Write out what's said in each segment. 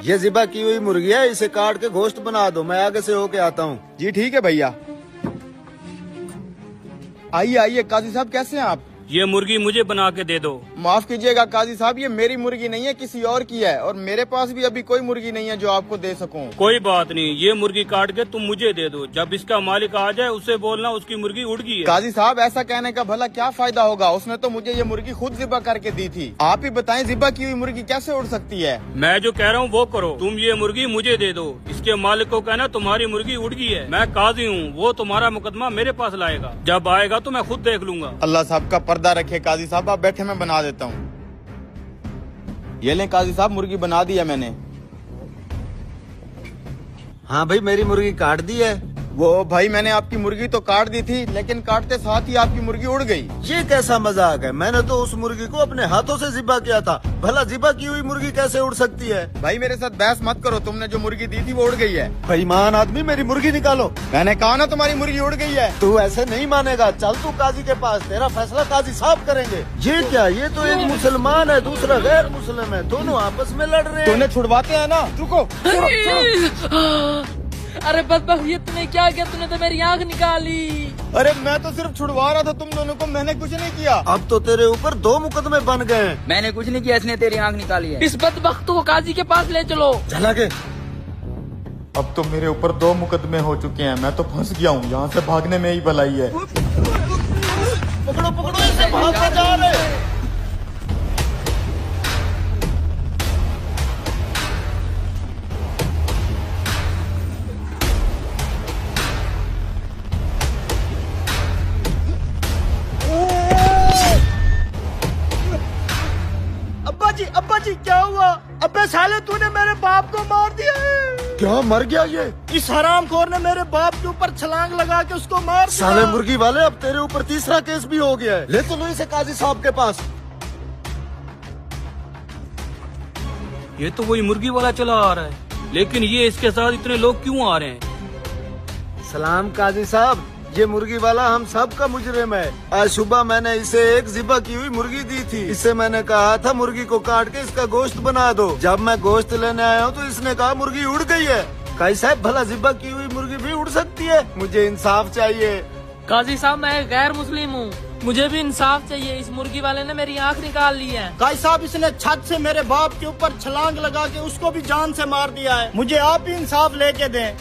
ये ज़िबा की हुई मुर्गी है, इसे काट के गोश्त बना दो, मैं आगे से होके आता हूँ। जी ठीक है भैया। आइए आइए काजी साहब, कैसे हैं आप? ये मुर्गी मुझे बना के दे दो। माफ कीजिएगा काजी साहब, ये मेरी मुर्गी नहीं है, किसी और की है, और मेरे पास भी अभी कोई मुर्गी नहीं है जो आपको दे सकूं। कोई बात नहीं, ये मुर्गी काट के तुम मुझे दे दो। जब इसका मालिक आ जाए उसे बोलना उसकी मुर्गी उड़ गई है। काजी साहब ऐसा कहने का भला क्या फायदा होगा, उसने तो मुझे ये मुर्गी खुद ज़िबा करके दी थी। आप ही बताएं ज़िबा की हुई मुर्गी कैसे उड़ सकती है? मैं जो कह रहा हूँ वो करो, तुम ये मुर्गी मुझे दे दो। इसके मालिक को कहना तुम्हारी मुर्गी उड़ गई है। मैं काजी हूँ, वो तुम्हारा मुकदमा मेरे पास लाएगा। जब आएगा तो मैं खुद देख लूंगा। अल्लाह साहब का पर्दा रखे काजी साहब, आप बैठे, मैं बना देता हूँ। ये लें काजी साहब, मुर्गी बना दी है मैंने। हाँ भाई, मेरी मुर्गी काट दी है। वो भाई मैंने आपकी मुर्गी तो काट दी थी, लेकिन काटते साथ ही आपकी मुर्गी उड़ गई। ये कैसा मजाक है? मैंने तो उस मुर्गी को अपने हाथों से ज़िबा किया था, भला ज़िबा की हुई मुर्गी कैसे उड़ सकती है? भाई मेरे साथ बहस मत करो, तुमने जो मुर्गी दी थी वो उड़ गई है। बेईमान आदमी, मेरी मुर्गी निकालो। मैंने कहा ना तुम्हारी मुर्गी उड़ गई है। तू ऐसे नहीं मानेगा, चल तू काजी के पास, तेरा फैसला काजी साहब करेंगे। ये क्या, ये तो एक मुसलमान है, दूसरा गैर मुस्लिम है, दोनों आपस में लड़ रहे हैं। तूने छुड़वाते हैं ना, रुको। अरे बदबख्त, ये तूने क्या किया? तूने तो मेरी आंख निकाली। अरे मैं तो सिर्फ छुड़वा रहा था तुम दोनों को, मैंने कुछ नहीं किया। अब तो तेरे ऊपर 2 मुकदमे बन गए। मैंने कुछ नहीं किया, इसने तेरी आंख निकाली है। इस बदबख्त को काजी के पास ले चलो। चला के। अब तो मेरे ऊपर 2 मुकदमे हो चुके हैं, मैं तो फंस गया हूँ, यहाँ से भागने में ही भलाई है। पकड़ो पकड़ो इसे, भागते जा रहे। अब्बा जी क्या हुआ? अब्बे साले तूने मेरे बाप को मार दिया है। क्या, मर गया ये? इस हरामखोर ने मेरे बाप के ऊपर छलांग लगा के उसको मार दिया। साले मुर्गी वाले, अब तेरे ऊपर तीसरा केस भी हो गया है। ले चलो इसे काजी साहब के पास। ये तो वही मुर्गी वाला चला आ रहा है, लेकिन ये इसके साथ इतने लोग क्यों आ रहे हैं? सलाम काजी साहब, ये मुर्गी वाला हम सब का मुजरिम है। आज सुबह मैंने इसे एक ज़िबा की हुई मुर्गी दी थी। इससे मैंने कहा था मुर्गी को काट के इसका गोश्त बना दो। जब मैं गोश्त लेने आया हूँ तो इसने कहा मुर्गी उड़ गई है। काजी साहब, भला ज़िबा की हुई मुर्गी भी उड़ सकती है? मुझे इंसाफ चाहिए। काजी साहब, मैं एक गैर मुस्लिम हूँ, मुझे भी इंसाफ चाहिए। इस मुर्गी वाले ने मेरी आंख निकाल ली है। काजी साहब, इसने छत से मेरे बाप के ऊपर छलांग लगा के उसको भी जान से मार दिया है। मुझे आप ही इंसाफ लेके दें।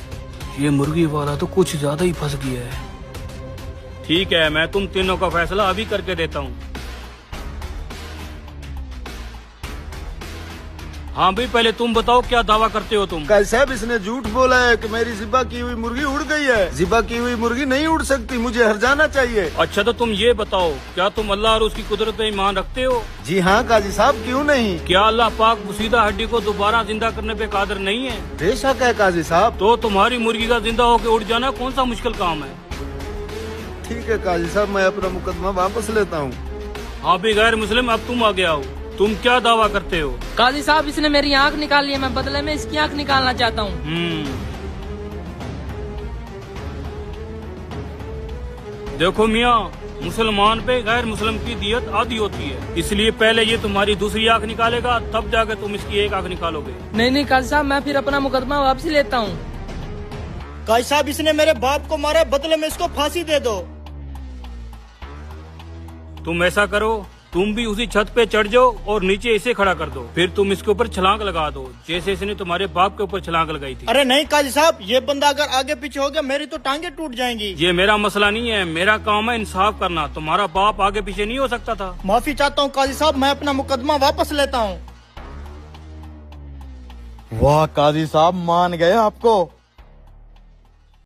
ये मुर्गी वाला तो कुछ ज्यादा ही फंस गया है। ठीक है, मैं तुम तीनों का फैसला अभी करके देता हूँ। हाँ भाई, पहले तुम बताओ क्या दावा करते हो तुम? काजी साहब, इसने झूठ बोला है कि मेरी ज़िबा की हुई मुर्गी उड़ गई है। ज़िबा की हुई मुर्गी नहीं उड़ सकती, मुझे हर्जाना चाहिए। अच्छा तो तुम ये बताओ, क्या तुम अल्लाह और उसकी कुदरत में ईमान रखते हो? जी हाँ काजी साहब, क्यों नहीं। क्या अल्लाह पाक मुसीदा हड्डी को दोबारा जिंदा करने पे कादिर नहीं है? बेशक है काजी साहब। तो तुम्हारी मुर्गी का जिंदा होकर उड़ जाना कौन सा मुश्किल काम है? ठीक है काजी साहब, मैं अपना मुकदमा वापस लेता हूँ। हाँ भी गैर मुस्लिम, अब तुम आ गया हो, तुम क्या दावा करते हो? काजी साहब, इसने मेरी आंख निकाली है, मैं बदले में इसकी आंख निकालना चाहता हूँ। देखो मियाँ, मुसलमान पे गैर मुस्लिम की दियत आधी होती है, इसलिए पहले ये तुम्हारी दूसरी आंख निकालेगा, तब जाके तुम इसकी एक आंख निकालोगे। नहीं काजी साहब, मैं फिर अपना मुकदमा वापस लेता हूँ। काजी साहब, इसने मेरे बाप को मारा, बदले में इसको फांसी दे दो। तुम ऐसा करो, तुम भी उसी छत पे चढ़ जाओ और नीचे इसे खड़ा कर दो, फिर तुम इसके ऊपर छलांग लगा दो, जैसे इसने तुम्हारे बाप के ऊपर छलांग लगाई थी। अरे नहीं काजी साहब, ये बंदा अगर आगे पीछे हो गया मेरी तो टांगे टूट जाएंगी। ये मेरा मसला नहीं है, मेरा काम है इंसाफ करना। तुम्हारा बाप आगे पीछे नहीं हो सकता था। माफी चाहता हूँ काजी साहब, मैं अपना मुकदमा वापस लेता हूँ। वाह काजी साहब, मान गए आपको।